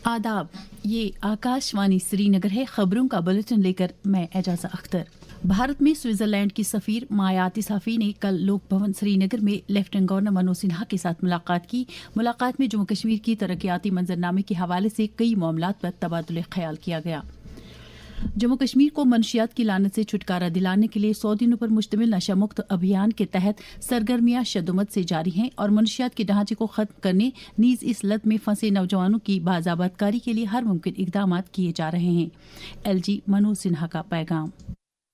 आदाब, ये आकाशवाणी श्रीनगर है। खबरों का बुलेटिन लेकर मैं एजाज़ा अख्तर। भारत में स्विट्जरलैंड की सफीर मायाती साफी ने कल लोक भवन श्रीनगर में लेफ्टिनेंट गवर्नर मनोज सिन्हा के साथ मुलाकात की। मुलाकात में जम्मू कश्मीर की तरक्याती मंजरनामे के हवाले से कई मामलात पर तबादुल ख्याल किया गया। जम्मू कश्मीर को मनशियात की लानत से छुटकारा दिलाने के लिए 100 दिनों पर मुश्तमिल नशा मुक्त अभियान के तहत सरगर्मियां शद्दुमत से जारी हैं और मनशियात के ढांचे को खत्म करने नीज इस लत में फंसे नौजवानों की बाज़ाबतकारी के लिए हर मुमकिन इकदाम किए जा रहे हैं। LG मनोज सिन्हा का पैगाम।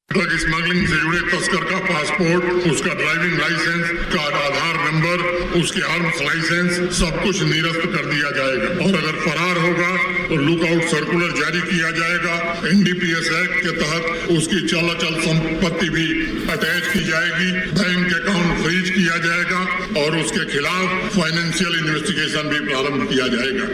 ड्रग स्मगलिंग से जुड़े तस्कर का पासपोर्ट, उसका ड्राइविंग लाइसेंस, का आधार नंबर, उसके आर्म्स लाइसेंस सब कुछ निरस्त कर दिया जाएगा और अगर फरार होगा तो लुकआउट सर्कुलर जारी किया जाएगा। NDPS एक्ट के तहत उसकी चल संपत्ति भी अटैच की जाएगी, बैंक अकाउंट फ्रीज किया जाएगा और उसके खिलाफ फाइनेंशियल इन्वेस्टिगेशन भी प्रारंभ किया जाएगा।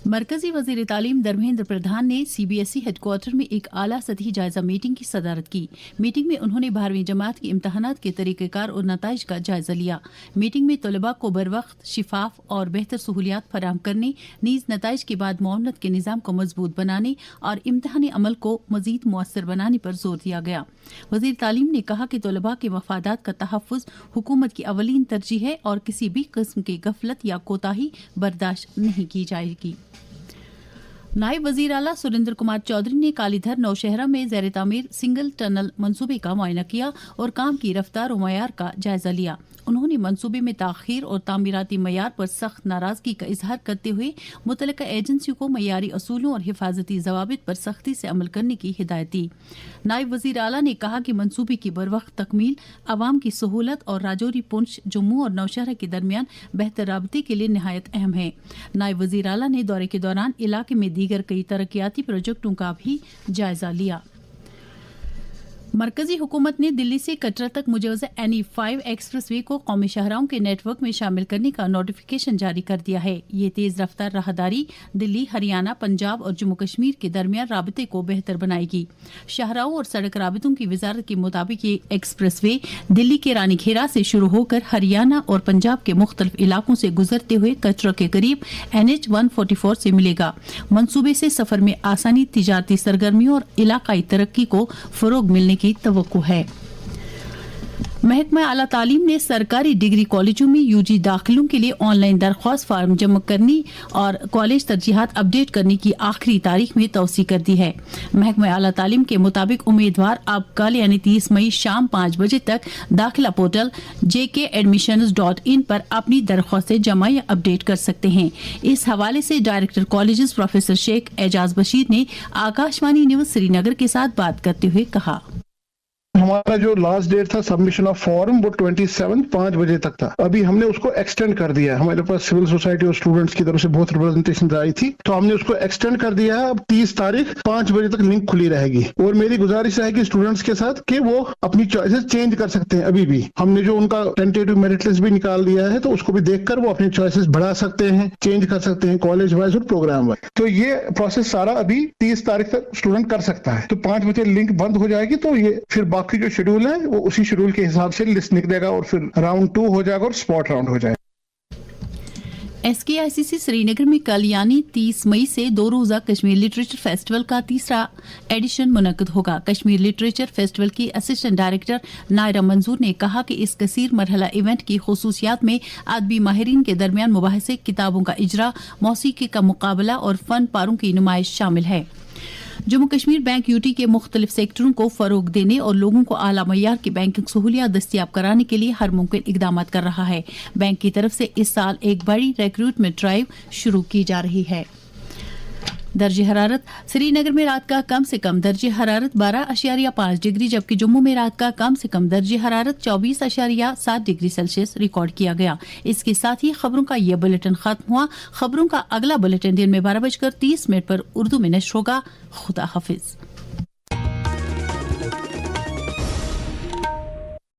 मरकजी वजीर तालीम धर्मेंद्र प्रधान ने CBSE हेडक्वार्टर में एक आला सतही जायजा मीटिंग की सदारत की। मीटिंग में उन्होंने 12वीं जमात के इम्तहानात के तरीक़ेकार और नताइज का जायजा लिया। मीटिंग में तलबा को बरवक्त, शिफाफ और बेहतर सहूलियात फराहम करने, नीज नताइज के बाद मुआवनत के निज़ाम को मजबूत बनाने और इम्तहानी अमल को मजीद मुअस्सर बनाने पर जोर दिया गया। वजीर तालीम ने कहा कि तलबा के मफादात का तहफ़्फ़ुज़ हुकूमत की अवलीन तरजीह है और किसी भी किस्म की गफलत या कोताही बर्दाश्त नहीं की जाएगी। नायब वजीर आला सुरेंद्र कुमार चौधरी ने कालीधर नौशहरा में ज़ेर तामीर सिंगल टनल मंसूबे का मुआयना किया और काम की रफ्तार और मयार का जायजा लिया। उन्होंने मंसूबे में ताख़ीर और तामीराती मयार पर सख्त नाराजगी का इजहार करते हुए मुतलका एजेंसियों को मयारी असूलों और हिफाजती जवाबित पर सख्ती से अमल करने की हिदायत दी। नायब वजीर आला ने कहा कि मंसूबे की बरवक्त तकमील आवाम की सहूलत और राजौरी, पुंछ, जम्मू और नौशहरा के दरमियान बेहतर राबते के लिए निहायत अहम है। नायब वजीर आला ने दौरे के दौरान इलाके में दीगर कई तरक्याती प्रोजेक्टों का भी जायजा लिया। मरकजी हुकूमत ने दिल्ली से कटरा तक मुजवज़ा NE5 एक्सप्रेसवे को कौमी शाहराहों के नेटवर्क में शामिल करने का नोटिफिकेशन जारी कर दिया है। ये तेज़ रफ्तार राहदारी दिल्ली, हरियाणा, पंजाब और जम्मू कश्मीर के दरमियान राबते को बेहतर बनाएगी। शाहराहों और सड़क राबतों की वजारत के मुताबिक ये एक्सप्रेसवे दिल्ली के रानी खेरा से शुरू होकर हरियाणा और पंजाब के मुख्तलिफ इलाकों से गुजरते हुए कटरा के करीब NH 144 से मिलेगा। मंसूबे से सफर में आसानी, तिजारती सरगर्मियों और इलाकाई तरक्की को फरोग मिलने की तवक्को है। महकमा आला तालीम ने सरकारी डिग्री कॉलेजों में UG दाखिलों के लिए ऑनलाइन दरख्वास्त फार्म जमा करने और कॉलेज तरजीहात अपडेट करने की आखिरी तारीख में तौसी कर दी है। महकमा आला तालीम के मुताबिक उम्मीदवार अब कल यानी 30 मई शाम 5 बजे तक दाखिला पोर्टल jkadmissions.in पर अपनी दरख्वास्तें जमा या अपडेट कर सकते हैं। इस हवाले से director colleges professor Sheikh Ejaz Bashir ने आकाशवाणी न्यूज श्रीनगर के साथ बात करते हुए कहा, हमारा जो लास्ट डेट था सबमिशन ऑफ फॉर्म वो 27 5 बजे तक था। अभी हमने उसको एक्सटेंड कर दिया है। हमारे पास सिविल सोसाइटी और स्टूडेंट्स की तरफ से बहुत रिप्रेजेंटेशन आई थी, तो हमने उसको एक्सटेंड कर दिया है। अब 30 तारीख 5 बजे तक लिंक खुली रहेगी और मेरी गुजारिश है कि स्टूडेंट्स के साथ कि वो अपनी चॉइसेस चेंज कर सकते हैं। अभी भी हमने जो उनका टेंटेटिव मेरिट लिस्ट भी निकाल दिया है, तो उसको भी देखकर वो अपनी चॉइसेस बढ़ा सकते हैं, चेंज कर सकते हैं कॉलेज वाइज और प्रोग्राम वाइज। तो ये प्रोसेस सारा अभी 30 तारीख तक स्टूडेंट कर सकता है। तो 5 बजे लिंक बंद हो जाएगी, तो ये फिर बाकी जो शेड्यूल है वो उसी शेड्यूल के हिसाब से लिस्ट निकलेगा और फिर राउंड 2 हो जाएगा और स्पॉट राउंड हो जाएगा। SKICC श्रीनगर में कल यानी 30 मई से 2 रोजा कश्मीर लिटरेचर फेस्टिवल का 3रा एडिशन मुनक्किद होगा। कश्मीर लिटरेचर फेस्टिवल की असिस्टेंट डायरेक्टर नायरा मंजूर ने कहा कि इस कसीर मरहला इवेंट की खुसूसियात में अदबी माहिरीन के दरमियान मुबाहिसे, किताबों का इजरा, मौसीकी का मुकाबला और फन पारों की नुमाइश शामिल है। जम्मू कश्मीर बैंक UT के मुख्तलिफ सेक्टरों को फरोग देने और लोगों को आला मयार की बैंकिंग सहूलियात दस्तियाब कराने के लिए हर मुमकिन इकदाम कर रहा है। बैंक की तरफ से इस साल एक बड़ी रिक्रूटमेंट ड्राइव शुरू की जा रही है। दर्जे हरारत श्रीनगर में रात का कम से कम दर्जे हरारत 12.5 डिग्री, जबकि जम्मू में रात का कम से कम दर्जे हरारत 24.7 डिग्री सेल्सियस रिकॉर्ड किया गया। इसके साथ ही खबरों का यह बुलेटिन खत्म हुआ। खबरों का अगला बुलेटिन दिन में 12:30 पर उर्दू में नश्र होगा। खुदा हाफिज।